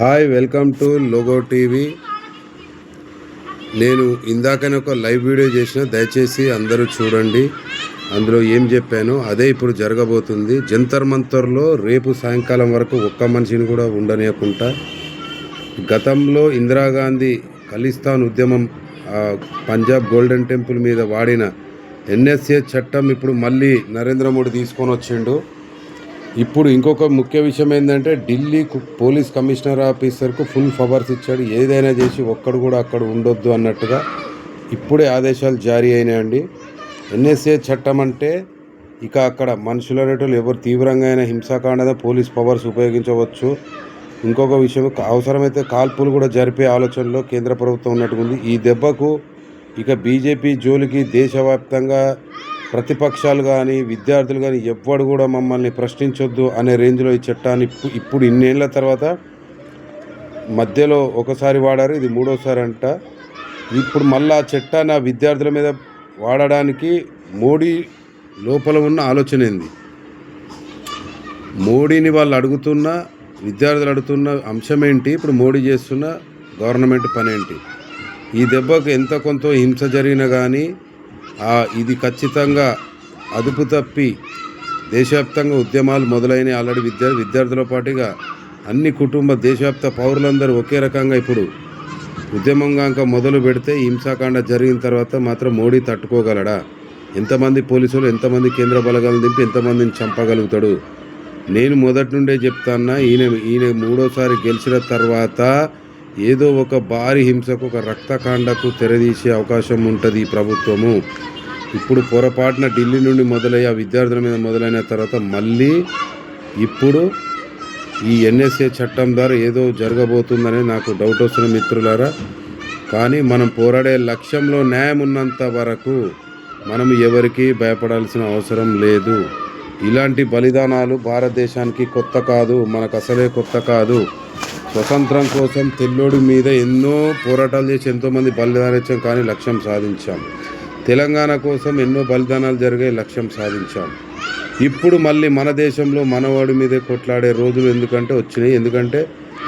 Hi, welcome to logo TV. నేను ఇందాకనే ఒక లైవ్ వీడియో చేసిన, దయచేసి అందరూ చూడండి. అందులో ఏం చెప్పానో అదే ఇప్పుడు జరగబోతుంది. జంతర్ మంతర్లో రేపు సాయంకాలం వరకు ఒక్క మనిషిని కూడా ఉండనీయకుండా, గతంలో ఇందిరాగాంధీ ఖలిస్తాన్ ఉద్యమం పంజాబ్ గోల్డెన్ టెంపుల్ మీద వాడిన ఎన్ఎస్ఏ చట్టం ఇప్పుడు మళ్ళీ నరేంద్ర మోడీ తీసుకొని వచ్చిండు. ఇప్పుడు ఇంకొక ముఖ్య విషయం ఏంటంటే, ఢిల్లీ పోలీస్ కమిషనర్ ఆఫీసర్కు ఫుల్ పవర్స్ ఇచ్చాడు. ఏదైనా చేసి ఒక్కడు కూడా అక్కడ ఉండొద్దు అన్నట్టుగా ఇప్పుడే ఆదేశాలు జారీ అయినాయండి. ఎన్ఎస్ఏ చట్టం అంటే ఇక అక్కడ మనుషులు అనేటోళ్ళు ఎవరు తీవ్రంగా అయినా హింసాకాండ పోలీస్ పవర్స్ ఉపయోగించవచ్చు. ఇంకొక విషయం, అవసరమైతే కాల్పులు కూడా జరిపే ఆలోచనలో కేంద్ర ప్రభుత్వం ఉన్నట్టుకుంది. ఈ దెబ్బకు ఇక బీజేపీ జోలికి దేశవ్యాప్తంగా ప్రతిపక్షాలు కానీ విద్యార్థులు కానీ ఎవ్వడు కూడా మమ్మల్ని ప్రశ్నించొద్దు అనే రేంజ్లో ఈ చట్టాన్ని ఇప్పుడు ఇన్నేళ్ల తర్వాత మధ్యలో ఒకసారి వాడారు, ఇది మూడోసారి అంట. ఇప్పుడు మళ్ళీ ఆ చట్టాన్ని ఆ విద్యార్థుల మీద వాడడానికి మోడీ లోపల ఉన్న ఆలోచన ఏంది? మోడీని వాళ్ళు అడుగుతున్న, విద్యార్థులు అడుగుతున్న అంశం ఏంటి? ఇప్పుడు మోడీ చేస్తున్న గవర్నమెంట్ పని ఏంటి? ఈ దెబ్బకు ఎంత కొంత హింస జరిగినా కానీ ఇది ఖచ్చితంగా అదుపు తప్పి దేశవ్యాప్తంగా ఉద్యమాలు మొదలైన ఆల్రెడీ విద్యార్థుల పాటుగా అన్ని దేశవ్యాప్త పౌరులందరూ ఒకే రకంగా ఇప్పుడు ఉద్యమంగా మొదలు పెడితే హింసాకాండ జరిగిన తర్వాత మాత్రం మోడీ తట్టుకోగలడా? ఎంతమంది పోలీసులు, ఎంతమంది కేంద్ర బలగాలను దింపి ఎంతమందిని చంపగలుగుతాడు? నేను మొదటి నుండే చెప్తాన్నా, ఈయన మూడోసారి గెలిచిన తర్వాత ఏదో ఒక భారీ హింసకు, ఒక రక్తకాండకు తెరదీసే అవకాశం ఉంటుంది ఈ ప్రభుత్వము. ఇప్పుడు పొరపాటున ఢిల్లీ నుండి మొదలయ్యి ఆ విద్యార్థుల మీద మొదలైన తర్వాత మళ్ళీ ఇప్పుడు ఈ ఎన్ఎస్ఏ చట్టం ద్వారా ఏదో జరగబోతుందని నాకు డౌట్ వస్తున్న మిత్రులారా. కానీ మనం పోరాడే లక్ష్యంలో న్యాయం ఉన్నంత వరకు మనం ఎవరికి భయపడాల్సిన అవసరం లేదు. ఇలాంటి బలిదానాలు భారతదేశానికి కొత్త కాదు, మనకు అసలే కొత్త కాదు. స్వతంత్రం కోసం తెల్లోడి మీద ఎన్నో పోరాటాలు చేసి ఎంతోమంది బలిదానాలు ఇచ్చాం, కానీ లక్ష్యం సాధించాం. తెలంగాణ కోసం ఎన్నో బలిదానాలు జరిగాయి, లక్ష్యం సాధించాం. ఇప్పుడు మళ్ళీ మన దేశంలో మనవాడి మీదే కొట్లాడే రోజులు వచ్చినాయి. ఎందుకంటే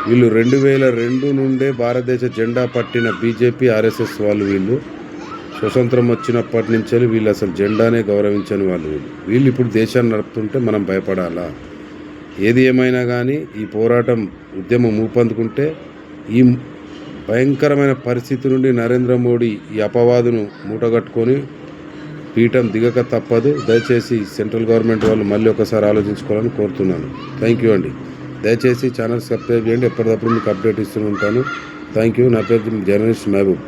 వీళ్ళు 2002 నుండే భారతదేశ జెండా పట్టిన బీజేపీ ఆర్ఎస్ఎస్ వాళ్ళు, వీళ్ళు స్వతంత్రం వచ్చినప్పటి నుంచి వీళ్ళు అసలు జెండానే గౌరవించని వీళ్ళు ఇప్పుడు దేశాన్ని నడుపుతుంటే మనం భయపడాలా? ఏది ఏమైనా కానీ ఈ పోరాటం ఉద్యమం ఊపందుకుంటే ఈ భయంకరమైన పరిస్థితి నుండి నరేంద్ర మోడీ ఈ అపవాదును మూటగట్టుకొని పీఠం దిగక తప్పదు. దయచేసి సెంట్రల్ గవర్నమెంట్ వాళ్ళు మళ్ళీ ఒకసారి ఆలోచించుకోవాలని కోరుతున్నాను. థ్యాంక్ యూ అండి. దయచేసి ఛానల్ సబ్స్క్రైబ్ చేయండి, ఎప్పటికప్పుడు మీకు అప్డేట్ ఇస్తూ ఉంటాను. Thank you. నా పేరు జర్నలిస్ట్ మహబూబ్.